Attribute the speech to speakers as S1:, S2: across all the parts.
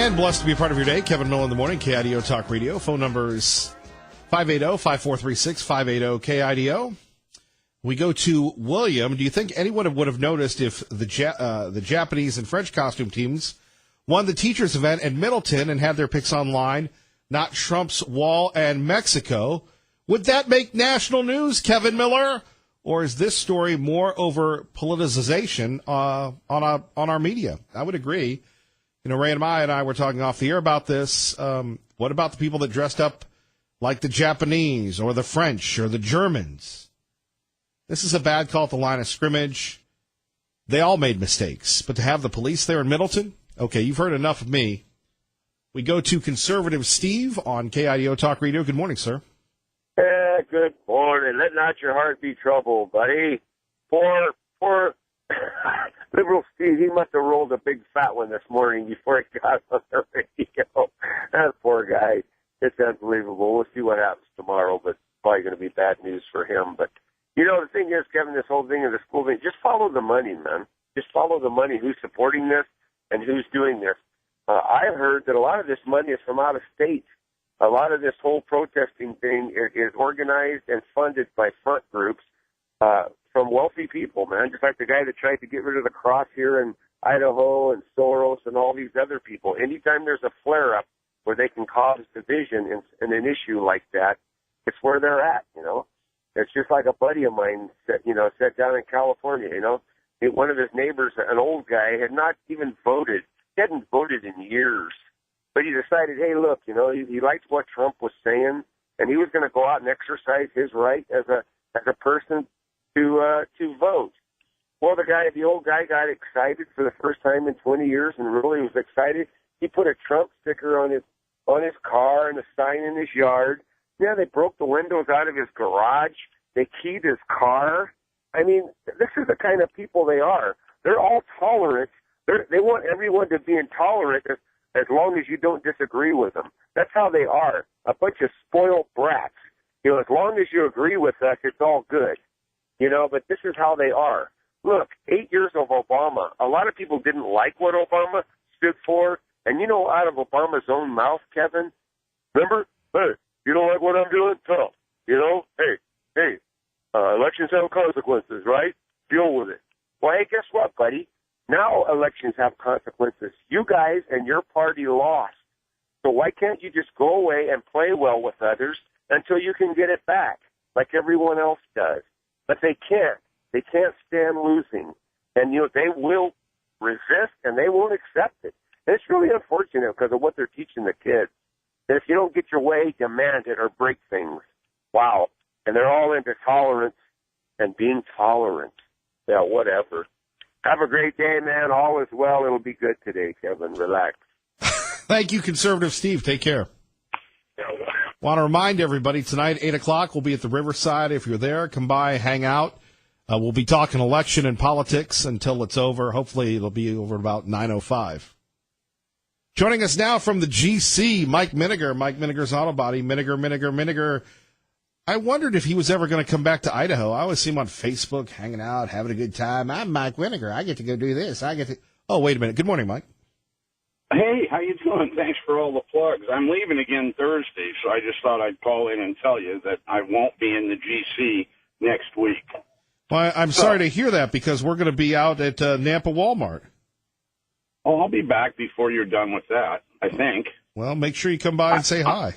S1: And blessed to be a part of your day. Kevin Miller in the morning, KIDO Talk Radio. Phone numbers 580-5436, 580-KIDO. We go to William. Do you think anyone would have noticed if the Japanese and French costume teams won the teachers event in Middleton and had their picks online, not Trump's wall and Mexico? Would that make national news, Kevin Miller? Or is this story more over politicization on our media? I would agree. You know, Ray and I were talking off the air about this. What about the people that dressed up like the Japanese or the French or the Germans? This is a bad call at the line of scrimmage. They all made mistakes. But to have the police there in Middleton? Okay, you've heard enough of me. We go to Conservative Steve on KIDO Talk Radio. Good morning, sir.
S2: Good morning. Let not your heart be troubled, buddy. Poor Liberal Steve, he must have rolled a big fat one this morning before he got on the radio. That poor guy. It's unbelievable. We'll see what happens tomorrow, but probably going to be bad news for him. But, you know, the thing is, Kevin, this whole thing of the school thing, just follow the money, man. Just follow the money, who's supporting this and who's doing this. I've heard that a lot of this money is from out of state. A lot of this whole protesting thing is organized and funded by front groups from wealthy people, man, just like the guy that tried to get rid of the cross here in Idaho and Soros and all these other people. Anytime there's a flare-up where they can cause division in an issue like that, it's where they're at, you know. It's just like a buddy of mine said down in California, you know. One of his neighbors, an old guy, had not even voted. He hadn't voted in years. But he decided, hey, look, you know, he liked what Trump was saying, and he was going to go out and exercise his right as a person to vote. Well, the old guy got excited for the first time in 20 years and really was excited. He put a Trump sticker on his car and a sign in his yard. Yeah, they broke the windows out of his garage. They keyed his car. I mean, this is the kind of people they are. They're all tolerant. They want everyone to be intolerant as long as you don't disagree with them. That's how they are. A bunch of spoiled brats. You know, as long as you agree with us, it's all good. You know, but this is how they are. Look, 8 years of Obama, a lot of people didn't like what Obama stood for. And, you know, out of Obama's own mouth, Kevin, remember? Hey, you don't like what I'm doing? Tough. You know, hey, elections have consequences, right? Deal with it. Well, hey, guess what, buddy? Now elections have consequences. You guys and your party lost. So why can't you just go away and play well with others until you can get it back, like everyone else does? But they can't. They can't stand losing. And, you know, they will resist and they won't accept it. And it's really unfortunate because of what they're teaching the kids. That if you don't get your way, demand it or break things. Wow. And they're all into tolerance and being tolerant. Yeah, whatever. Have a great day, man. All is well. It'll be good today, Kevin. Relax.
S1: Thank you, Conservative Steve. Take care. Want to remind everybody, tonight, 8 o'clock, we'll be at the Riverside. If you're there, come by, hang out. We'll be talking election and politics until it's over. Hopefully, it'll be over about 9:05. Joining us now from the GC, Mike Miniger. Mike Miniger's Auto Body. Miniger. I wondered if he was ever going to come back to Idaho. I always see him on Facebook, hanging out, having a good time. I'm Mike Miniger. I get to go do this. Oh, wait a minute. Good morning, Mike.
S3: Hey, how you doing? Thanks for all the plugs. I'm leaving again Thursday, so I just thought I'd call in and tell you that I won't be in the GC next week.
S1: Well, I'm sorry to hear that because we're going to be out at Nampa Walmart.
S3: Oh, I'll be back before you're done with that, I think.
S1: Well, make sure you come by and say hi.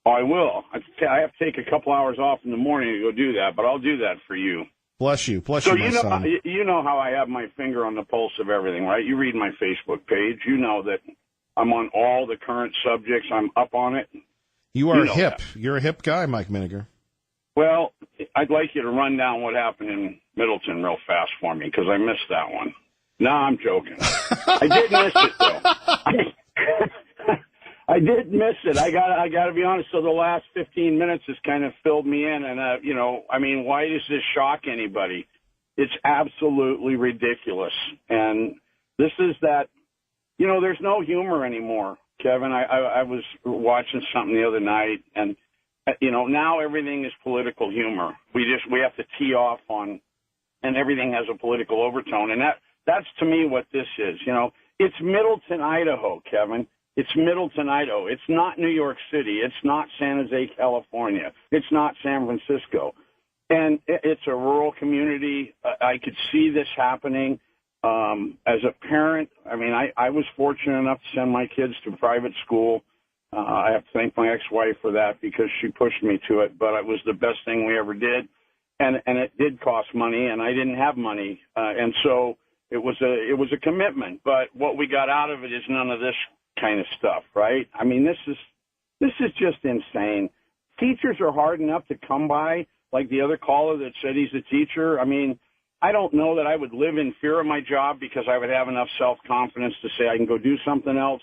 S3: Oh, I will. I have to take a couple hours off in the morning to go do that, but I'll do that for you.
S1: Bless you. Bless
S3: so
S1: you, my son.
S3: You know how I have my finger on the pulse of everything, right? You read my Facebook page. You know that I'm on all the current subjects. I'm up on it.
S1: You are hip. That. You're a hip guy, Mike Miniger.
S3: Well, I'd like you to run down what happened in Middleton real fast for me because I missed that one. No, I'm joking. I did miss it, though. I did miss it. I got to be honest. So the last 15 minutes has kind of filled me in. And, why does this shock anybody? It's absolutely ridiculous. And this is that, there's no humor anymore, Kevin. I was watching something the other night and, now everything is political humor. We have to tee off on, and everything has a political overtone. And that's to me what this is. It's Middleton, Idaho, Kevin. It's Middleton, Idaho. It's not New York City. It's not San Jose, California. It's not San Francisco. And it's a rural community. I could see this happening. As a parent, I mean, I was fortunate enough to send my kids to private school. I have to thank my ex-wife for that because she pushed me to it, but it was the best thing we ever did. And it did cost money, and I didn't have money. And so it was a commitment. But what we got out of it is none of this kind of stuff, right? I mean, this is just insane. Teachers are hard enough to come by, like the other caller that said he's a teacher. I mean, I don't know that I would live in fear of my job because I would have enough self-confidence to say I can go do something else.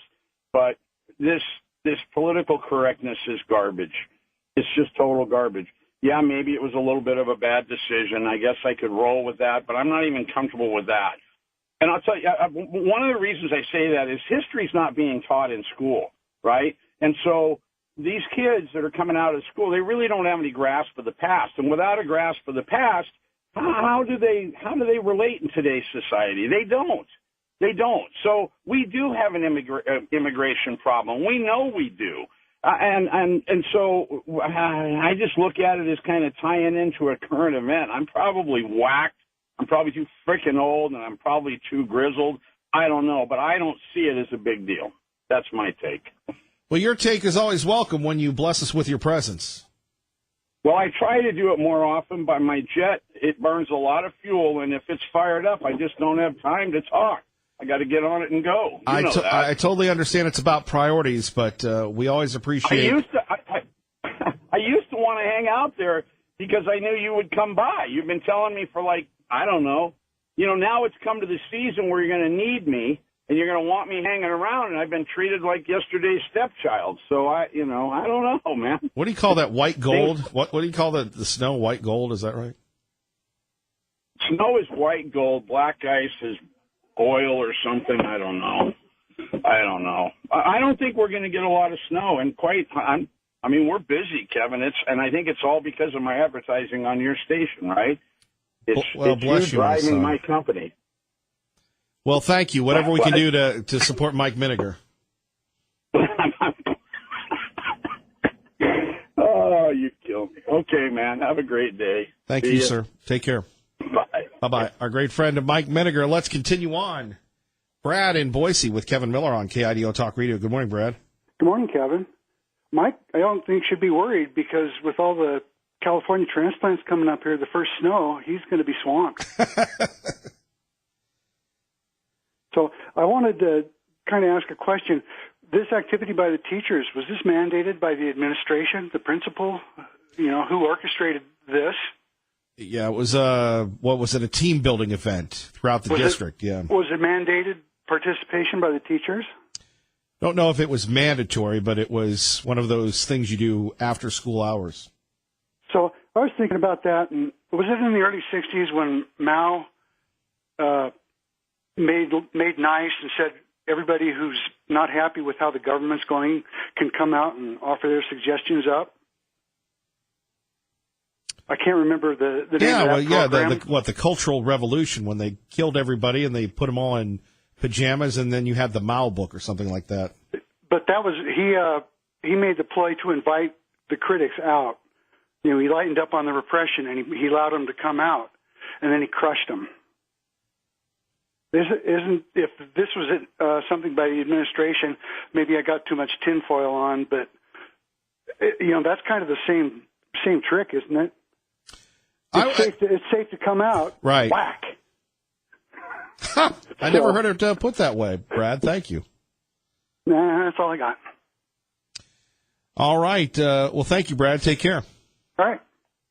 S3: But this political correctness is garbage. It's just total garbage. Yeah, maybe it was a little bit of a bad decision. I guess I could roll with that, but I'm not even comfortable with that. And I'll tell you, one of the reasons I say that is history's not being taught in school, right? And so these kids that are coming out of school, they really don't have any grasp of the past. And without a grasp of the past, how do they relate in today's society? They don't. So we do have an immigration problem. We know we do. And so I just look at it as kind of tying into a current event. I'm probably whacked. I'm probably too freaking old, and I'm probably too grizzled. I don't know, but I don't see it as a big deal. That's my take.
S1: Well, your take is always welcome when you bless us with your presence.
S3: Well, I try to do it more often. By my jet, it burns a lot of fuel, and if it's fired up, I just don't have time to talk. I got to get on it and go.
S1: I totally understand it's about priorities, but we always appreciate.
S3: I used to want to hang out there because I knew you would come by. You've been telling me for I don't know. Now it's come to the season where you're going to need me and you're going to want me hanging around, and I've been treated like yesterday's stepchild. So I don't know, man.
S1: What do you call that white gold? What do you call the snow white gold? Is that right?
S3: Snow is white gold. Black ice is oil or something. I don't know. I don't think we're going to get a lot of snow, and we're busy, Kevin. And I think it's all because of my advertising on your station, right? It's
S1: bless you,
S3: driving my company.
S1: Well, thank you. Whatever we can do to support Mike Miniger.
S3: Oh, you kill me. Okay, man. Have a great day.
S1: Thank you, sir. Take care.
S3: Bye.
S1: Bye-bye. Our great friend Mike Miniger. Let's continue on. Brad in Boise with Kevin Miller on KIDO Talk Radio. Good morning, Brad.
S4: Good morning, Kevin. Mike, I don't think should be worried because with all the California transplants coming up here, the first snow, he's going to be swamped. So I wanted to kind of ask a question. This activity by the teachers, was this mandated by the administration, the principal, who orchestrated this?
S1: Yeah, it was a team building event throughout the district.
S4: Was it mandated participation by the teachers?
S1: Don't know if it was mandatory, but it was one of those things you do after school hours.
S4: So I was thinking about that, and was it in the early 60s when Mao made nice and said everybody who's not happy with how the government's going can come out and offer their suggestions up? I can't remember the name of that program.
S1: The Cultural Revolution, when they killed everybody and they put them all in pajamas, and then you had the Mao book or something like that.
S4: But that was he made the ploy to invite the critics out. He lightened up on the repression and he allowed them to come out, and then he crushed them. If this was something by the administration, maybe I got too much tinfoil on, but that's kind of the same trick, isn't it? It's safe to come out.
S1: Right.
S4: Whack.
S1: I never heard it put that way, Brad. Thank you.
S4: Nah, that's all I got.
S1: All right. Well, thank you, Brad. Take care.
S4: All right.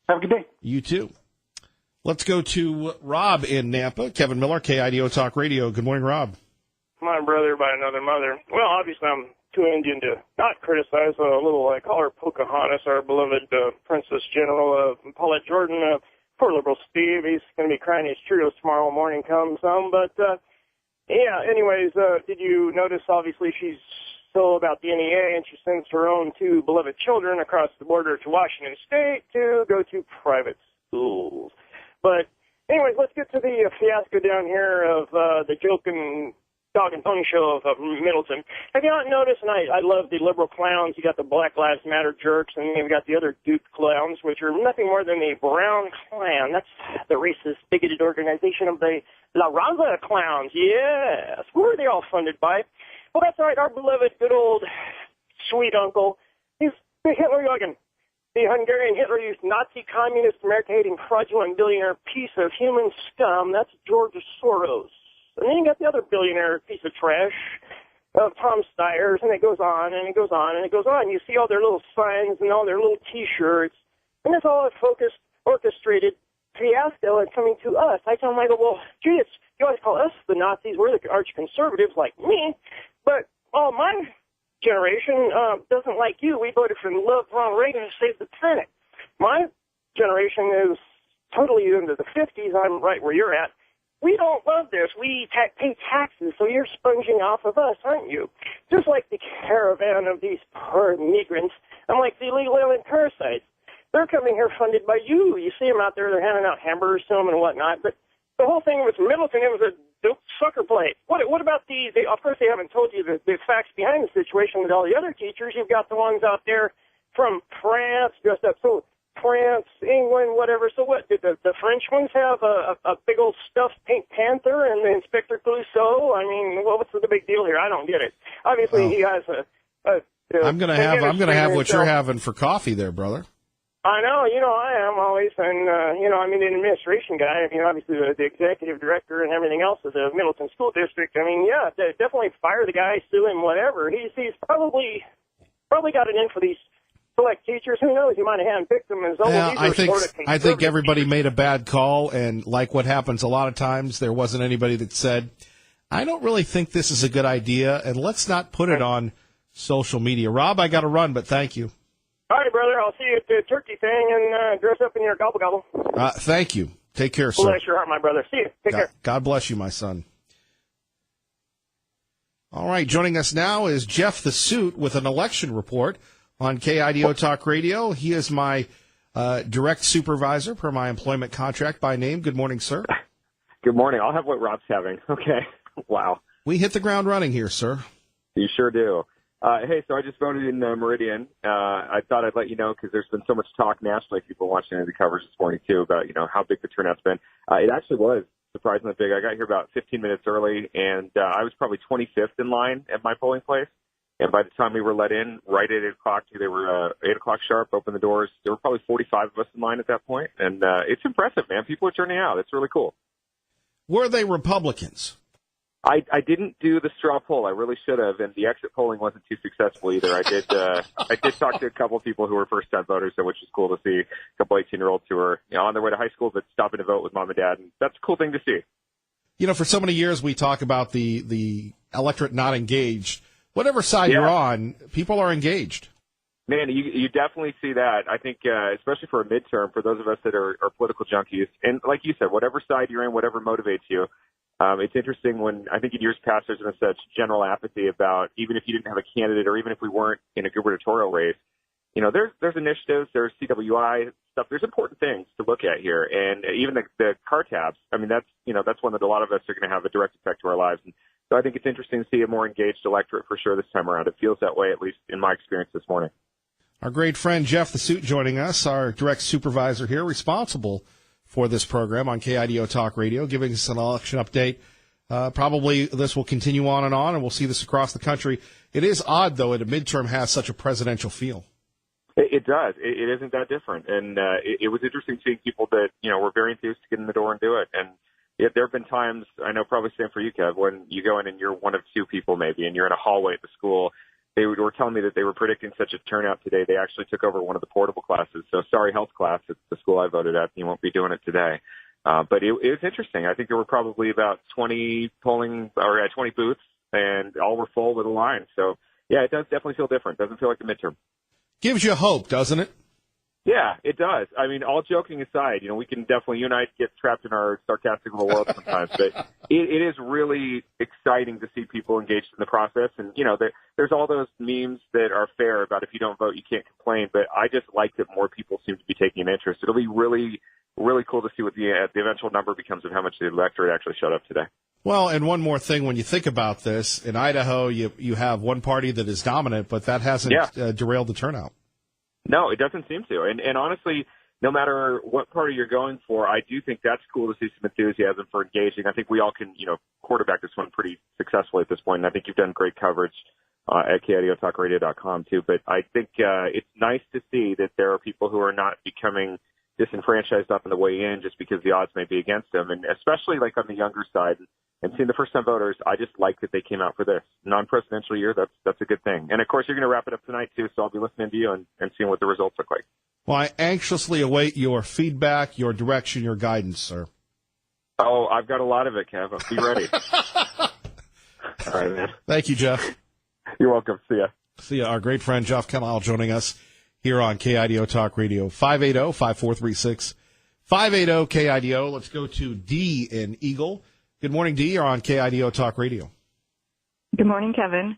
S4: Have a good day.
S1: You too. Let's go to Rob in Nampa. Kevin Miller, KIDO Talk Radio. Good morning, Rob.
S5: My brother by another mother. Well, obviously I'm too Indian to not criticize a little, I call her Pocahontas, our beloved Princess General Paulette Jordan. Poor liberal Steve, he's going to be crying his Cheerios tomorrow morning come some. But, anyways, did you notice, obviously, she's so about the NEA, and she sends her own two beloved children across the border to Washington State to go to private schools. But anyways, let's get to the fiasco down here of the joking dog and pony show of Middleton. Have you not noticed, and I love the liberal clowns, you got the Black Lives Matter jerks, and you've got the other Duke clowns, which are nothing more than the Brown Klan. That's the racist, bigoted organization of the La Raza clowns. Yes. Who are they all funded by? Well, that's all right. Our beloved, good old, sweet uncle, he's the Hitler-Jugend. The Hungarian Hitler Youth, Nazi, communist, America-hating, fraudulent billionaire piece of human scum. That's George Soros. And then you got the other billionaire piece of trash of Tom Steyer's, and it goes on, and it goes on, and it goes on. You see all their little signs and all their little T-shirts, and it's all a focused, orchestrated fiasco and coming to us. I tell them, I go, well, gee, you always call us the Nazis. We're the arch-conservatives like me, but my generation doesn't like you. We voted for love Ronald Reagan to save the planet. My generation is totally into the 50s. I'm right where you're at. We don't love this. We pay taxes, so you're sponging off of us, aren't you? Just like the caravan of these poor migrants, and like the illegal alien parasites. They're coming here funded by you. You see them out there. They're handing out hamburgers to them and whatnot. But the whole thing with Middleton, it was a sucker play. What about of course, they haven't told you the facts behind the situation with all the other teachers. You've got the ones out there from France, dressed up so France, England, whatever. So what, did the French ones have a big old stuffed Pink Panther and the Inspector Clouseau? I mean, what's the big deal here? I don't get it. Obviously, he has
S1: I'm gonna have what you're having for coffee there, brother.
S5: I know, I am always, and, I'm an administration guy, obviously the executive director and everything else of the Middleton School District. I mean, yeah, definitely fire the guy, sue him, whatever. He's probably got it in for these select teachers. Who knows? He might have handpicked them as
S1: I think everybody made a bad call, and like what happens a lot of times, there wasn't anybody that said, I don't really think this is a good idea, and let's not put it on social media. Rob, I got to run, but thank you.
S5: All right, brother. I'll see you at the turkey thing and dress up in your gobble gobble.
S1: Thank you. Take care, sir.
S5: Bless your heart, my brother. See you. Take care.
S1: God bless you, my son. All right, joining us now is Jeff the Suit with an election report on KIDO Talk Radio. He is my direct supervisor per my employment contract by name. Good morning, sir.
S6: Good morning. I'll have what Rob's having. Okay. Wow.
S1: We hit the ground running here, sir.
S6: You sure do. Hey, so I just voted in Meridian. I thought I'd let you know because there's been so much talk nationally, people watching the coverage this morning, too, about, how big the turnout's been. It actually was surprisingly big. I got here about 15 minutes early, and I was probably 25th in line at my polling place. And by the time we were let in, right at 8 o'clock, they were 8 o'clock sharp, open the doors. There were probably 45 of us in line at that point. And it's impressive, man. People are turning out. It's really cool.
S1: Were they Republicans?
S6: I didn't do the straw poll. I really should have, and the exit polling wasn't too successful either. I did talk to a couple of people who were first-time voters, so which is cool to see. A couple 18-year-olds who are on their way to high school but stopping to vote with mom and dad, and that's a cool thing to see.
S1: For so many years we talk about the electorate not engaged. Whatever side you're on, people are engaged.
S6: Man, you definitely see that. I think, especially for a midterm, for those of us that are political junkies, and like you said, whatever side you're in, whatever motivates you. It's interesting when I think in years past there's been such general apathy about even if you didn't have a candidate or even if we weren't in a gubernatorial race, there's initiatives, there's CWI stuff, there's important things to look at here. And even the car tabs, I mean, that's one that a lot of us are going to have a direct effect to our lives. And so I think it's interesting to see a more engaged electorate for sure this time around. It feels that way, at least in my experience this morning.
S1: Our great friend Jeff the Suit joining us, our direct supervisor here, responsible for this program on KIDO Talk Radio, giving us an election update. Probably this will continue on, and we'll see this across the country. It is odd, though, that a midterm has such a presidential feel.
S6: It does. It isn't that different. And it was interesting seeing people that, were very enthused to get in the door and do it. And there have been times, I know probably same for you, Kev, when you go in and you're one of two people maybe, and you're in a hallway at the school. They were telling me that they were predicting such a turnout today. They actually took over one of the portable classes. So sorry, health class at the school I voted at. You won't be doing it today. But it was interesting. I think there were probably about 20 booths, and all were full with a line. So, yeah, it does definitely feel different. It doesn't feel like the midterm.
S1: Gives you hope, doesn't it?
S6: Yeah, it does. I mean, all joking aside, we can definitely, you and I get trapped in our sarcastic little world sometimes, but it is really exciting to see people engaged in the process. And, there's all those memes that are fair about if you don't vote, you can't complain. But I just like that more people seem to be taking an interest. It'll be really, really cool to see what the eventual number becomes of how much the electorate actually showed up today.
S1: Well, and one more thing, when you think about this, in Idaho, you have one party that is dominant, but that hasn't derailed the turnout.
S6: No, it doesn't seem to. And honestly, no matter what party you're going for, I do think that's cool to see some enthusiasm for engaging. I think we all can, quarterback this one pretty successfully at this point, and I think you've done great coverage at KIDOTalkRadio.com too. But I think it's nice to see that there are people who are not becoming disenfranchised up on the way in just because the odds may be against them, and especially like on the younger side. And seeing the first-time voters, I just like that they came out for this. Non-presidential year, that's a good thing. And, of course, you're going to wrap it up tonight, too, so I'll be listening to you and seeing what the results look like.
S1: Well, I anxiously await your feedback, your direction, your guidance, sir.
S6: Oh, I've got a lot of it, Kev. Be ready. All right, man.
S1: Thank you, Jeff.
S6: You're welcome. See ya.
S1: See ya. Our great friend Jeff Kamau joining us here on KIDO Talk Radio. 580-5436. 580-KIDO. Let's go to D in Eagle. Good morning, D. You're on KIDO Talk Radio.
S7: Good morning, Kevin.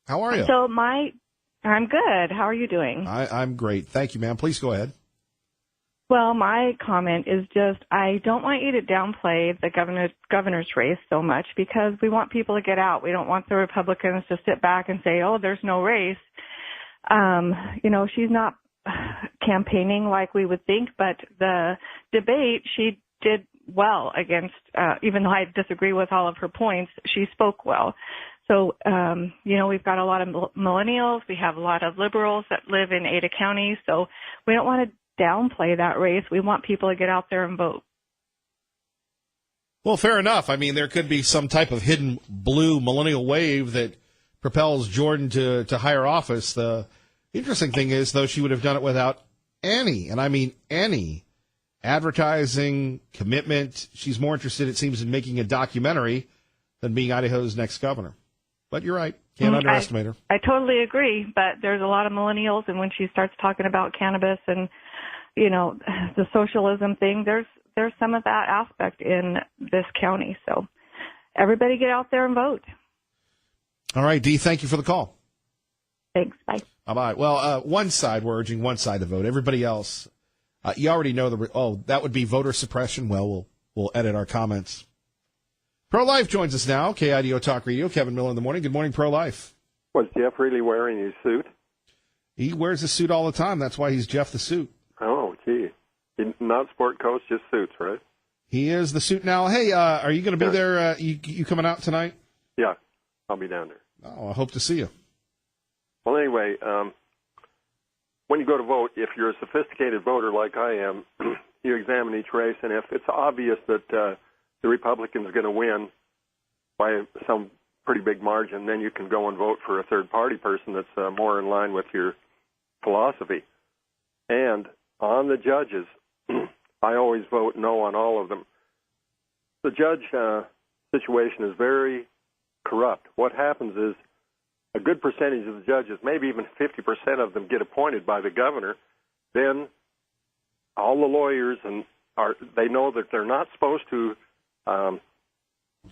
S1: How are you?
S7: I'm good. How are you doing?
S1: I'm great. Thank you, ma'am. Please go ahead.
S7: Well, my comment is just I don't want you to downplay the governor's race so much because we want people to get out. We don't want the Republicans to sit back and say, oh, there's no race. She's not campaigning like we would think, but the debate, she did well against, even though I disagree with all of her points, she spoke well. So, we've got a lot of millennials. We have a lot of liberals that live in Ada County. So we don't want to downplay that race. We want people to get out there and vote.
S1: Well, fair enough. I mean, there could be some type of hidden blue millennial wave that propels Jordan to higher office. The interesting thing is, though, she would have done it without any, and I mean any, advertising, commitment. She's more interested, it seems, in making a documentary than being Idaho's next governor. But you're right. Can't underestimate her.
S7: I totally agree, but there's a lot of millennials, and when she starts talking about cannabis and, the socialism thing, there's some of that aspect in this county. So everybody get out there and vote.
S1: All right, Dee, thank you for the call.
S7: Thanks. Bye.
S1: Bye-bye. Well, one side, we're urging one side to vote. Everybody else, you already know that would be voter suppression. Well, we'll edit our comments. Pro-Life joins us now, KIDO Talk Radio. Kevin Miller in the morning. Good morning, Pro-Life.
S8: Was Jeff really wearing his suit?
S1: He wears a suit all the time. That's why he's Jeff the Suit.
S8: Oh, gee. Not sport coats, just suits, right?
S1: He is the suit now. Hey, are you going to be there? You coming out tonight?
S8: Yeah, I'll be down there.
S1: Oh, I hope to see you.
S8: Well, anyway, when you go to vote, if you're a sophisticated voter like I am, you examine each race, and if it's obvious that the Republican's going to win by some pretty big margin, then you can go and vote for a third-party person that's more in line with your philosophy. And on the judges, I always vote no on all of them. The judge situation is very corrupt. What happens is a good percentage of the judges, maybe even 50% of them, get appointed by the governor. Then all the lawyers they know that they're not supposed to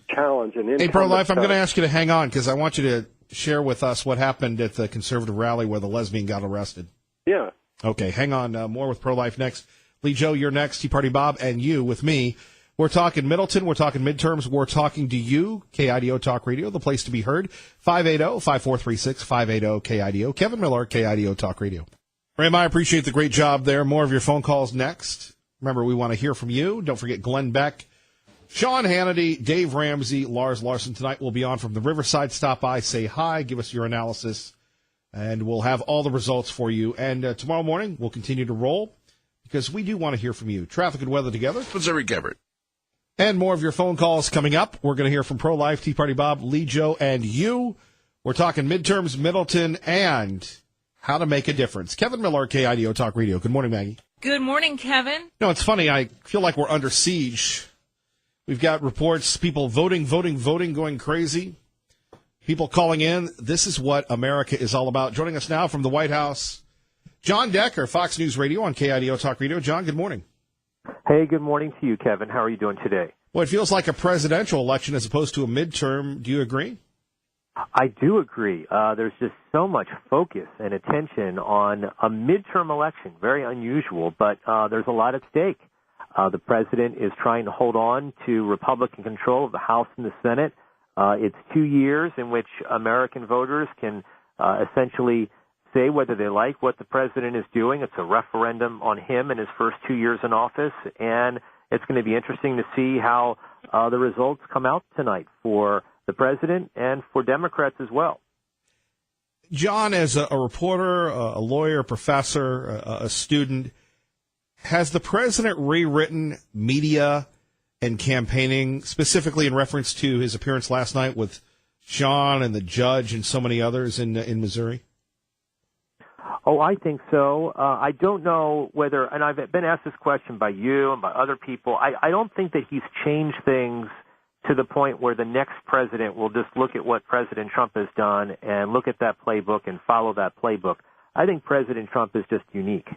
S8: challenge an incumbent.
S1: Hey, Pro-Life, I'm going to ask you to hang on because I want you to share with us what happened at the conservative rally where the lesbian got arrested.
S8: Yeah.
S1: Okay, hang on. More with Pro-Life next. Lee Joe, you're next. Tea Party Bob, and you with me. We're talking Middleton. We're talking midterms. We're talking to you, KIDO Talk Radio, the place to be heard. 580-5436, 580-KIDO. Kevin Miller, KIDO Talk Radio. Ram, I appreciate the great job there. More of your phone calls next. Remember, we want to hear from you. Don't forget Glenn Beck, Sean Hannity, Dave Ramsey, Lars Larson tonight will be on from the Riverside. Stop by, say hi, give us your analysis, and we'll have all the results for you. And tomorrow morning, we'll continue to roll because we do want to hear from you. Traffic and weather together.
S9: Missouri Gabbard.
S1: And more of your phone calls coming up. We're going to hear from Pro-Life, Tea Party Bob, Lee Joe, and you. We're talking midterms, Middleton, and how to make a difference. Kevin Miller, KIDO Talk Radio. Good morning, Maggie.
S10: Good morning, Kevin.
S1: No, it's funny. I feel like we're under siege. We've got reports, people voting, going crazy. People calling in. This is what America is all about. Joining us now from the White House, John Decker, Fox News Radio on KIDO Talk Radio. John, good morning.
S11: Hey, good morning to you, Kevin. How are you doing today?
S1: Well, it feels like a presidential election as opposed to a midterm. Do you agree?
S11: I do agree. There's just so much focus and attention on a midterm election. Very unusual, but there's a lot at stake. The president is trying to hold on to Republican control of the House and the Senate. It's 2 years in which American voters can essentially say whether they like what the president is doing. It's a referendum on him in his first 2 years in office, and it's going to be interesting to see how the results come out tonight for the president and for Democrats as well.
S1: John, as a reporter, a lawyer, professor, a student, has the president rewritten media and campaigning, specifically in reference to his appearance last night with Sean and the judge and so many others in Missouri?
S11: Oh, I think so. I don't know whether, and I've been asked this question by you and by other people, I don't think that he's changed things to the point where the next president will just look at what President Trump has done and look at that playbook and follow that playbook. I think President Trump is just unique.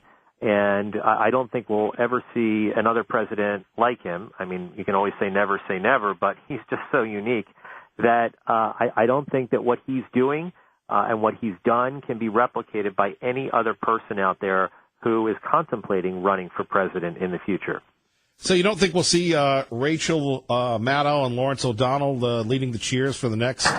S11: And I don't think we'll ever see another president like him. I mean, you can always say never, but he's just so unique that I don't think that what he's doing and what he's done can be replicated by any other person out there who is contemplating running for president in the future.
S1: So you don't think we'll see Rachel Maddow and Lawrence O'Donnell leading the cheers for the next?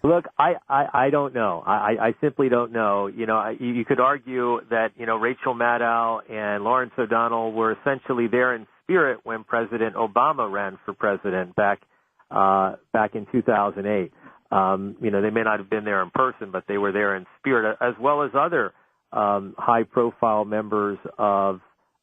S11: Look, I don't know. I simply don't know. You know, you could argue that, you know, Rachel Maddow and Lawrence O'Donnell were essentially there in spirit when President Obama ran for president back in 2008. You know, they may not have been there in person, but they were there in spirit, as well as other high-profile members of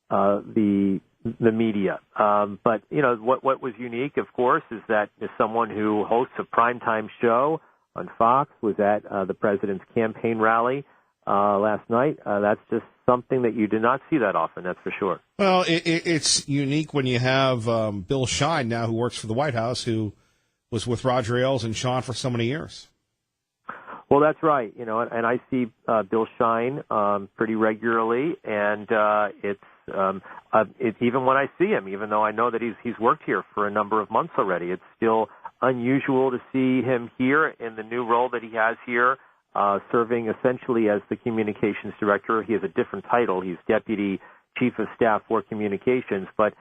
S11: the media. But, you know, what was unique, of course, is that someone who hosts a primetime show on Fox was at the president's campaign rally last night. That's just something that you do not see that often, that's for sure.
S1: Well, it's unique when you have Bill Shine now, who works for the White House, who was with Roger Ailes and Sean for so many years.
S11: Well, that's right. You know, and I see Bill Shine pretty regularly, and it's even when I see him, even though I know that he's worked here for a number of months already, it's still unusual to see him here in the new role that he has here, serving essentially as the communications director. He has a different title. He's deputy chief of staff for communications, but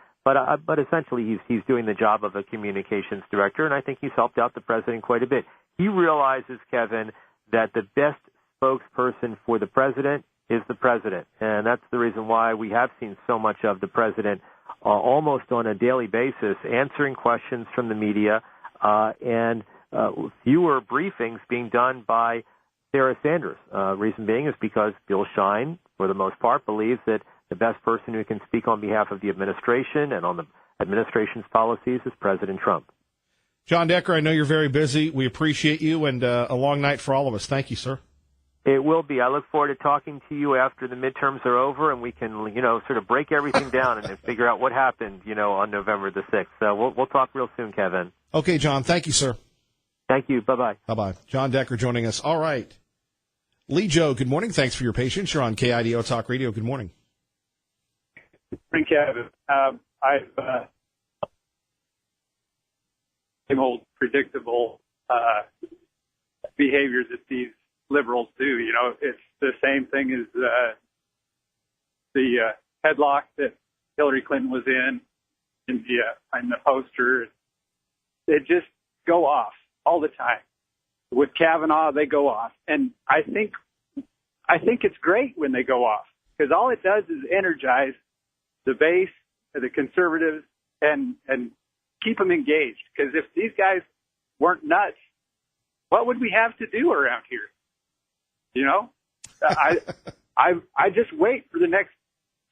S11: essentially he's doing the job of a communications director, and I think he's helped out the president quite a bit. He realizes, Kevin, that the best spokesperson for the president is the president, and that's the reason why we have seen so much of the president almost on a daily basis answering questions from the media and fewer briefings being done by Sarah Sanders. Reason being is because Bill Shine, for the most part, believes that the best person who can speak on behalf of the administration and on the administration's policies is President Trump.
S1: John Decker, I know you're very busy. We appreciate you, and a long night for all of us. Thank you, sir.
S11: It will be. I look forward to talking to you after the midterms are over, and we can, you know, sort of break everything down and figure out what happened, you know, on November the 6th. So we'll talk real soon, Kevin.
S1: Okay, John. Thank you, sir.
S11: Thank you. Bye-bye.
S1: Bye-bye. John Decker joining us. All right. Lee Joe, good morning. Thanks for your patience. You're on KIDO Talk Radio. Good morning.
S9: Good morning, Kevin. I've same old predictable behaviors that these liberals do. You know, it's the same thing as the headlock that Hillary Clinton was in the poster. They just go off all the time. With Kavanaugh, they go off, and I think it's great when they go off, because all it does is energize the base, the conservatives, and keep them engaged. Because if these guys weren't nuts, what would we have to do around here? You know, I just wait for the next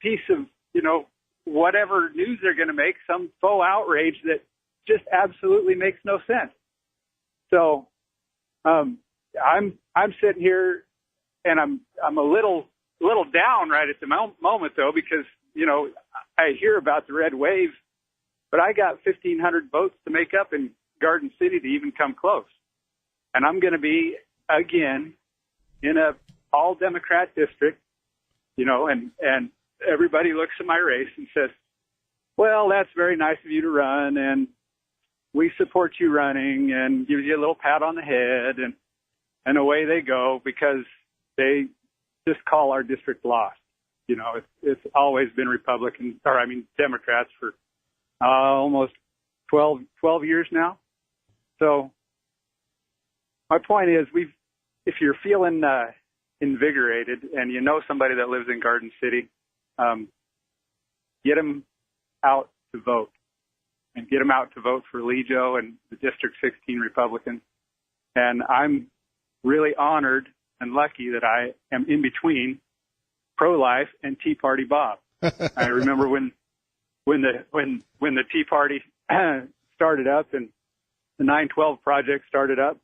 S9: piece of, you know, whatever news they're going to make, some faux outrage that just absolutely makes no sense. So I'm sitting here, and I'm a little down right at the moment though, because, you know, I hear about the red wave, but I got 1,500 votes to make up in Garden City to even come close. And I'm going to be, again, in a all Democrat district, you know, and everybody looks at my race and says, well, that's very nice of you to run, and we support you running, and gives you a little pat on the head, and away they go, because they just call our district lost. You know, it's always been Democrats for almost 12 years now. So my point is, if you're feeling invigorated and you know somebody that lives in Garden City, get them out to vote, and get them out to vote for Lee Joe and the District 16 Republicans. And I'm really honored and lucky that I am in between pro-life and Tea Party Bob. I remember when the Tea Party started up and the 912 Project started up,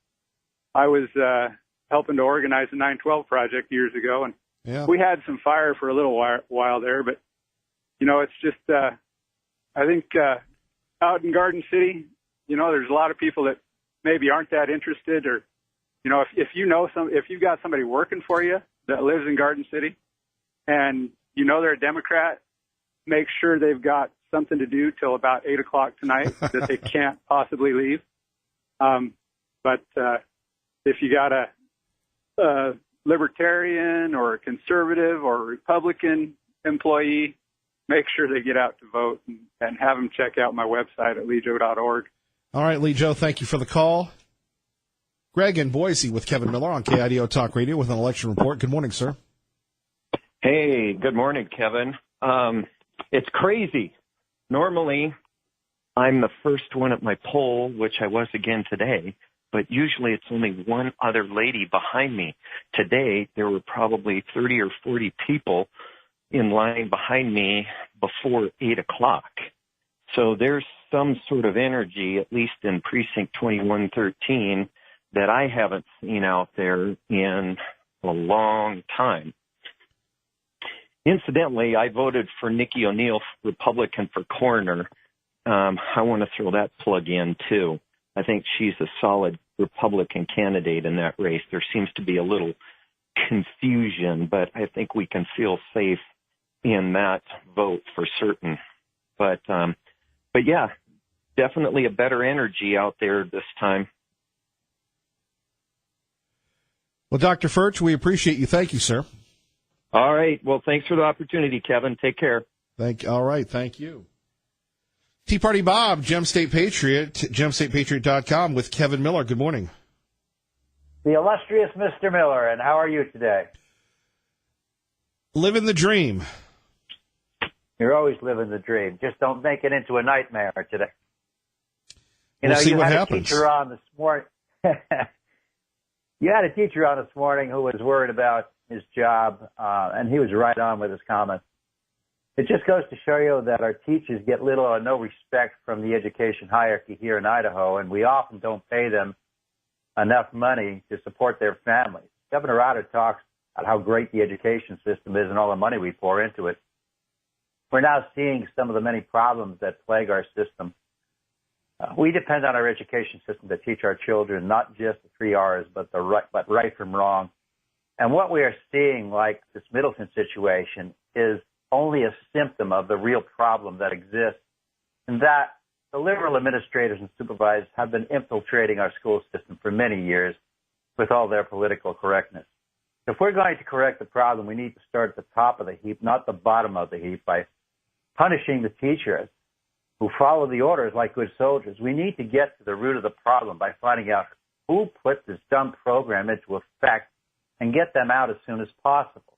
S9: I was helping to organize the 912 Project years ago, and we had some fire for a little while there. But you know, it's just I think out in Garden City, you know, there's a lot of people that maybe aren't that interested, or you know, if you've got somebody working for you that lives in Garden City, and you know they're a Democrat, make sure they've got something to do till about 8 o'clock tonight that they can't possibly leave. But if you got a libertarian or a conservative or a Republican employee, make sure they get out to vote, and have them check out my website at leejoe.org.
S1: All right, Lee Joe, thank you for the call. Greg in Boise with Kevin Miller on KIDO Talk Radio with an election report. Good morning, sir.
S10: Hey, good morning, Kevin. It's crazy. Normally, I'm the first one at my poll, which I was again today, but usually it's only one other lady behind me. Today, there were probably 30 or 40 people in line behind me before 8 o'clock. So there's some sort of energy, at least in Precinct 2113, that I haven't seen out there in a long time. Incidentally, I voted for Nikki O'Neill, Republican, for coroner. I want to throw that plug in, too. I think she's a solid Republican candidate in that race. There seems to be a little confusion, but I think we can feel safe in that vote for certain. But yeah, definitely a better energy out there this time.
S1: Well, Dr. Furch, we appreciate you. Thank you, sir.
S10: All right. Well, thanks for the opportunity, Kevin. Take care.
S1: All right. Thank you. Tea Party Bob, Gem State Patriot, gemstatepatriot.com with Kevin Miller. Good morning.
S12: The illustrious Mr. Miller, and how are you today?
S1: Living the dream.
S12: You're always living the dream. Just don't make it into a nightmare today.
S1: We'll see what happens.
S12: A teacher on this morning. You had a teacher on this morning who was worried about his job, and he was right on with his comments. It just goes to show you that our teachers get little or no respect from the education hierarchy here in Idaho, and we often don't pay them enough money to support their families. Governor Otter talks about how great the education system is and all the money we pour into it. We're now seeing some of the many problems that plague our system. We depend on our education system to teach our children not just the 3 R's, but right from wrong. And what we are seeing, like this Middleton situation, is only a symptom of the real problem that exists, and that the liberal administrators and supervisors have been infiltrating our school system for many years with all their political correctness. If we're going to correct the problem, we need to start at the top of the heap, not the bottom of the heap, by punishing the teachers who follow the orders like good soldiers. We need to get to the root of the problem by finding out who put this dumb program into effect and get them out as soon as possible.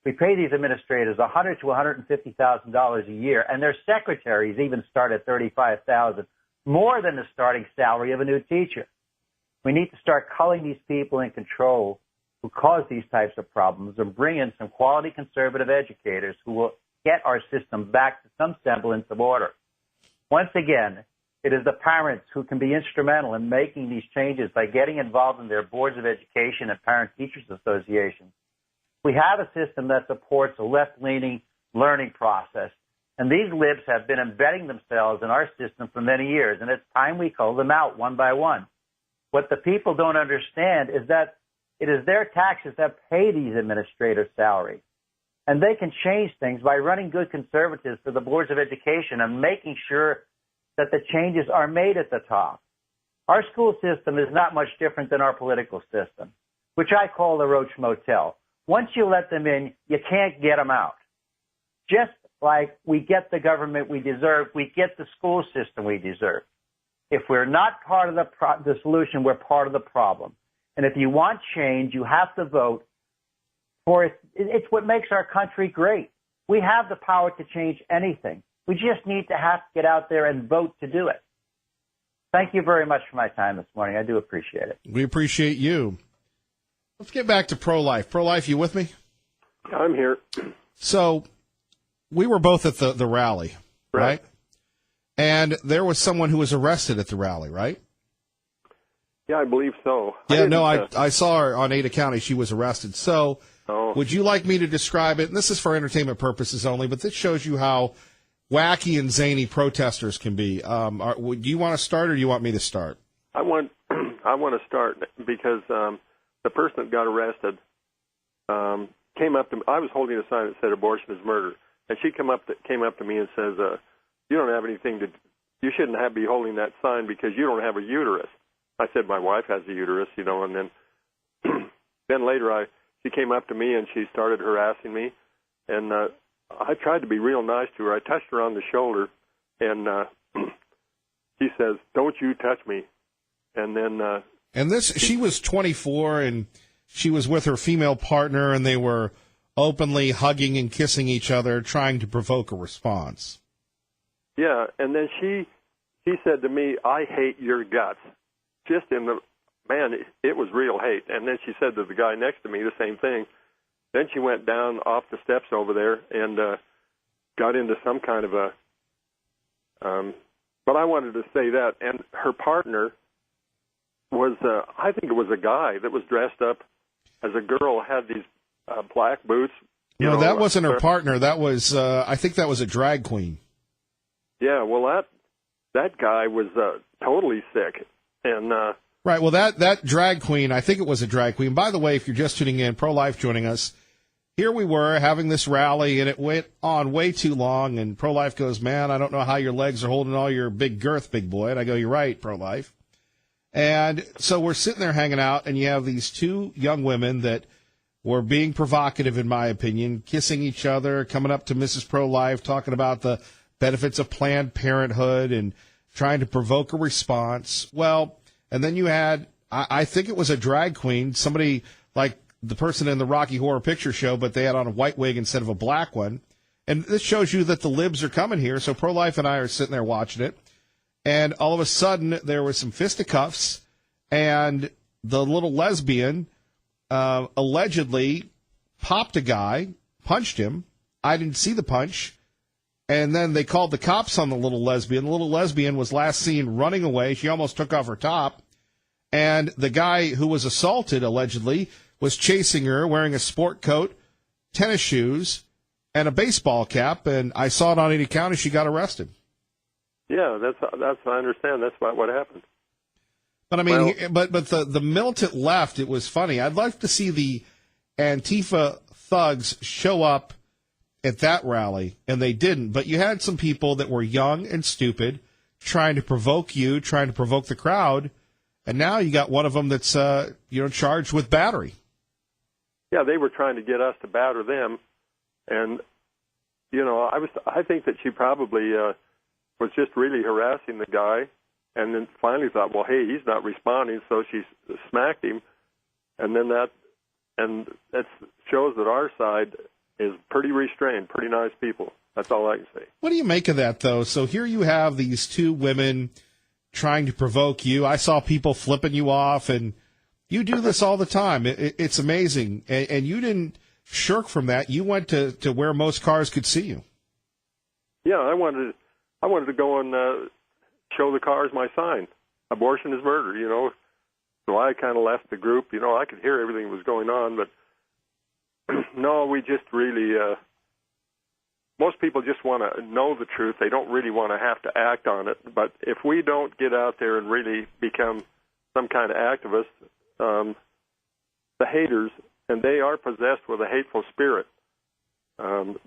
S12: We pay these administrators $100,000 to $150,000 a year, and their secretaries even start at $35,000, more than the starting salary of a new teacher. We need to start culling these people in control who cause these types of problems and bring in some quality conservative educators who will get our system back to some semblance of order. Once again, it is the parents who can be instrumental in making these changes by getting involved in their boards of education and parent-teachers associations. We have a system that supports a left-leaning learning process, and these libs have been embedding themselves in our system for many years, and it's time we cull them out one by one. What the people don't understand is that it is their taxes that pay these administrators' salaries, and they can change things by running good conservatives for the boards of education and making sure that the changes are made at the top. Our school system is not much different than our political system, which I call the Roach Motel. Once you let them in, you can't get them out. Just like we get the government we deserve, we get the school system we deserve. If we're not part of the solution, we're part of the problem. And if you want change, you have to vote for it. It's what makes our country great. We have the power to change anything. We just need to get out there and vote to do it. Thank you very much for my time this morning. I do appreciate it.
S1: We appreciate you. Let's get back to pro-life. Pro-life, you with me?
S8: I'm here.
S1: So we were both at the rally, right? And there was someone who was arrested at the rally, right?
S8: Yeah, I believe so.
S1: I saw her on Ada County. She was arrested. So would you like me to describe it? And this is for entertainment purposes only, but this shows you how wacky and zany protesters can be. Do you want to start, or do you want me to start?
S8: I want to start because the person that got arrested came up to me. I was holding a sign that said abortion is murder, and she came up to me and says, "You don't have anything to. You shouldn't be holding that sign because you don't have a uterus." I said, "My wife has a uterus, you know." And then then later she came up to me and she started harassing me, and I tried to be real nice to her. I touched her on the shoulder, and she says, "Don't you touch me." And then
S1: she was 24, and she was with her female partner, and they were openly hugging and kissing each other, trying to provoke a response.
S8: Yeah, and then she said to me, "I hate your guts." Just it was real hate. And then she said to the guy next to me the same thing. Then she went down off the steps over there and got into some kind of a. But I wanted to say that, and her partner was, I think it was a guy that was dressed up as a girl, had these black boots.
S1: No, that wasn't her partner. That was, I think that was a drag queen.
S8: Yeah, well, that guy was totally sick. And
S1: right, well, that drag queen, I think it was a drag queen. By the way, if you're just tuning in, Pro-Life joining us, here we were having this rally, and it went on way too long, and Pro-Life goes, "Man, I don't know how your legs are holding all your big girth, big boy." And I go, "You're right, Pro-Life." And so we're sitting there hanging out, and you have these two young women that were being provocative, in my opinion, kissing each other, coming up to Mrs. Pro-Life, talking about the benefits of Planned Parenthood and trying to provoke a response. Well, and then you had, I think it was a drag queen, somebody like the person in the Rocky Horror Picture Show, but they had on a white wig instead of a black one. And this shows you that the libs are coming here. So Pro-Life and I are sitting there watching it. And all of a sudden, there was some fisticuffs, and the little lesbian allegedly popped a guy, punched him. I didn't see the punch. And then they called the cops on the little lesbian. The little lesbian was last seen running away. She almost took off her top. And the guy who was assaulted, allegedly, was chasing her, wearing a sport coat, tennis shoes, and a baseball cap. And I saw it on Ada County. She got arrested.
S8: Yeah, that's I understand. That's what happened.
S1: But I mean, but the militant left, it was funny. I'd like to see the Antifa thugs show up at that rally, and they didn't. But you had some people that were young and stupid, trying to provoke you, trying to provoke the crowd, and now you got one of them that's charged with battery.
S8: Yeah, they were trying to get us to batter them, and I think that she probably was just really harassing the guy, and then finally thought, well, hey, he's not responding, so she smacked him, and then that shows that our side is pretty restrained, pretty nice people. That's all I can say.
S1: What do you make of that, though? So here you have these two women trying to provoke you. I saw people flipping you off, and you do this all the time. It's amazing. And you didn't shirk from that. You went to where most cars could see you.
S8: Yeah, I wanted to go and show the cars my sign. Abortion is murder, So I kind of left the group. I could hear everything that was going on, but no, we just really, most people just want to know the truth. They don't really want to have to act on it. But if we don't get out there and really become some kind of activist, the haters, and they are possessed with a hateful spirit,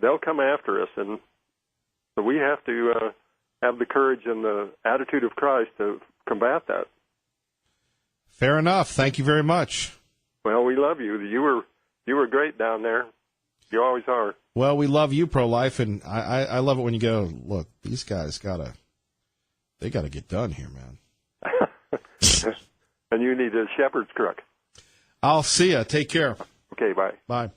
S8: they'll come after us. And so we have to have the courage and the attitude of Christ to combat that.
S1: Fair enough. Thank you very much.
S8: Well, we love you. You were great down there. You always are.
S1: Well, we love you, pro-life, and I love it when you go, look, these guys gotta get done here, man.
S8: And you need a shepherd's crook.
S1: I'll see ya. Take care.
S8: Okay, bye.
S1: Bye.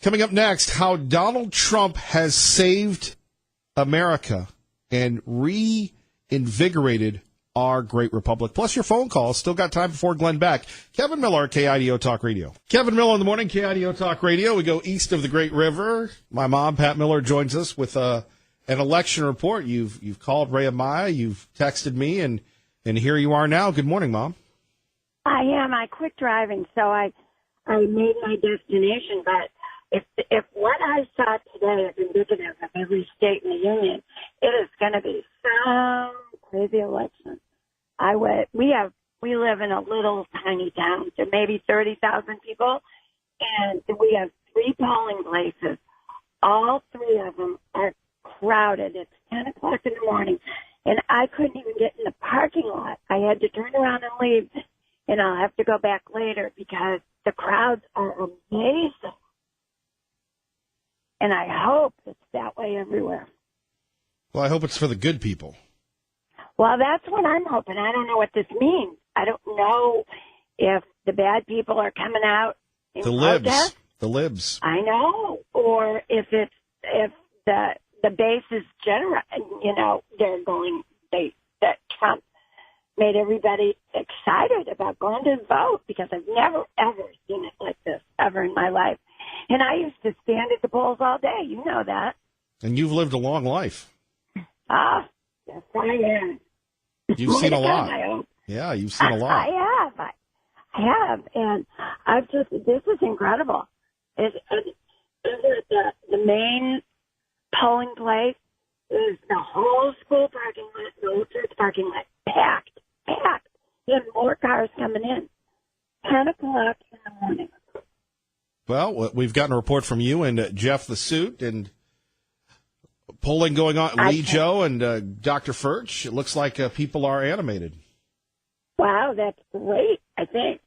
S1: Coming up next, how Donald Trump has saved America and reinvigorated our great republic. Plus your phone calls. Still got time before Glenn Beck. Kevin Miller, KIDO Talk Radio. Kevin Miller in the morning, KIDO Talk Radio. We go east of the Great River. My mom, Pat Miller, joins us with an election report. You've called Ray Amaya. You've texted me, and here you are now. Good morning, Mom.
S13: I am. I quit driving, so I made my destination. But if what I saw today is indicative of every state in the union, it is going to be some crazy election. We live in a little tiny town, so maybe 30,000 people, and we have 3 polling places. All 3 of them are crowded. It's 10 o'clock in the morning, and I couldn't even get in the parking lot. I had to turn around and leave, and I'll have to go back later because the crowds are amazing. And I hope it's that way everywhere.
S1: Well, I hope it's for the good people.
S13: Well, that's what I'm hoping. I don't know what this means. I don't know if the bad people are coming out in protest.
S1: The libs.
S13: I know. Or if the base is general, that Trump made everybody excited about going to vote, because I've never, ever seen it like this ever in my life. And I used to stand at the polls all day. You know that.
S1: And you've lived a long life.
S13: Ah, yes, I am.
S1: You've seen a lot. Yeah, you've seen a lot.
S13: I have. And this is incredible. The main polling place is the whole school parking lot, the whole church parking lot, packed. And more cars coming in. 10 o'clock in the morning.
S1: Well, we've gotten a report from you and Jeff the Suit, and polling going on. Lee Joe and Dr. Furch. It looks like people are animated.
S13: Wow, that's great. I think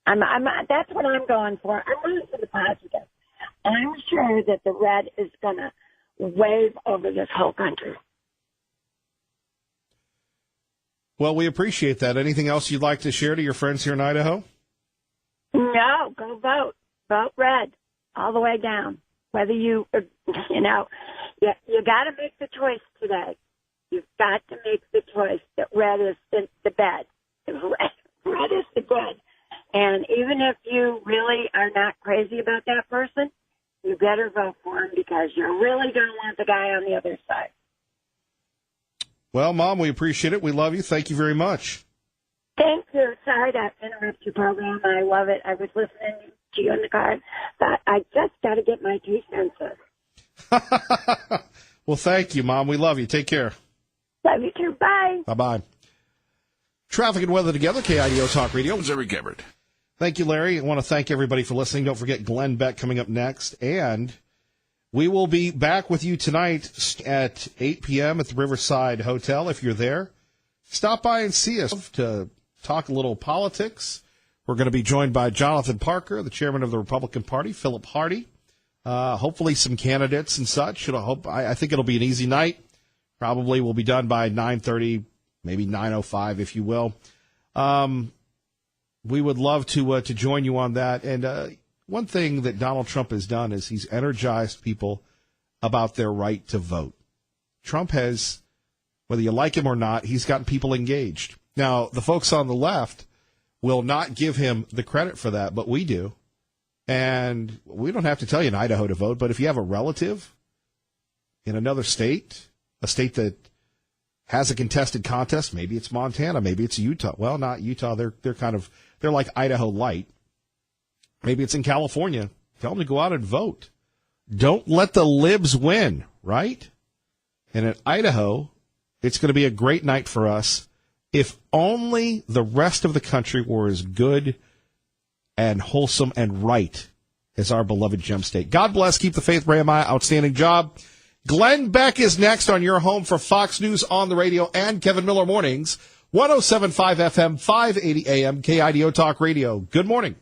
S13: that's what I'm going for. I'm going for the positive. I'm sure that the red is going to wave over this whole country.
S1: Well, we appreciate that. Anything else you'd like to share to your friends here in Idaho?
S13: No, go vote. Vote red all the way down. Whether you got to make the choice today. You've got to make the choice that red is the bad. Red is the good. And even if you really are not crazy about that person, you better vote for him, because you're really going to want the guy on the other side.
S1: Well, Mom, we appreciate it. We love you. Thank you very much.
S13: Thank you. Sorry to interrupt your program. I love it. I was listening to you in the car, but I just got to get my 2 cents in.
S1: Well, thank you, Mom. We love you. Take care.
S13: Love you too. Bye.
S1: Bye-bye. Traffic and weather together, KIDO Talk Radio.
S14: Larry Gabbard.
S1: Thank you, Larry. I want to thank everybody for listening. Don't forget Glenn Beck coming up next. And we will be back with you tonight at 8 p.m. at the Riverside Hotel. If you're there, stop by and see us to talk a little politics. We're going to be joined by Jonathan Parker, the chairman of the Republican Party, Philip Hardy, hopefully some candidates and such. I think it'll be an easy night. Probably will be done by 9:30, maybe 9:05, if you will. We would love to join you on that. And one thing that Donald Trump has done is he's energized people about their right to vote. Trump has, whether you like him or not, he's gotten people engaged. Now, the folks on the left will not give him the credit for that, but we do. And we don't have to tell you in Idaho to vote, but if you have a relative in another state, a state that has a contested contest, maybe it's Montana, maybe it's Utah. Well, not Utah. They're like Idaho light. Maybe it's in California. Tell them to go out and vote. Don't let the libs win, right? And in Idaho, it's going to be a great night for us if only the rest of the country were as good and wholesome and right as our beloved gem state. God bless. Keep the faith, Ray Amaya. Outstanding job. Glenn Beck is next on your home for Fox News on the radio and Kevin Miller Mornings, 107.5 FM, 580 AM, KIDO Talk Radio. Good morning.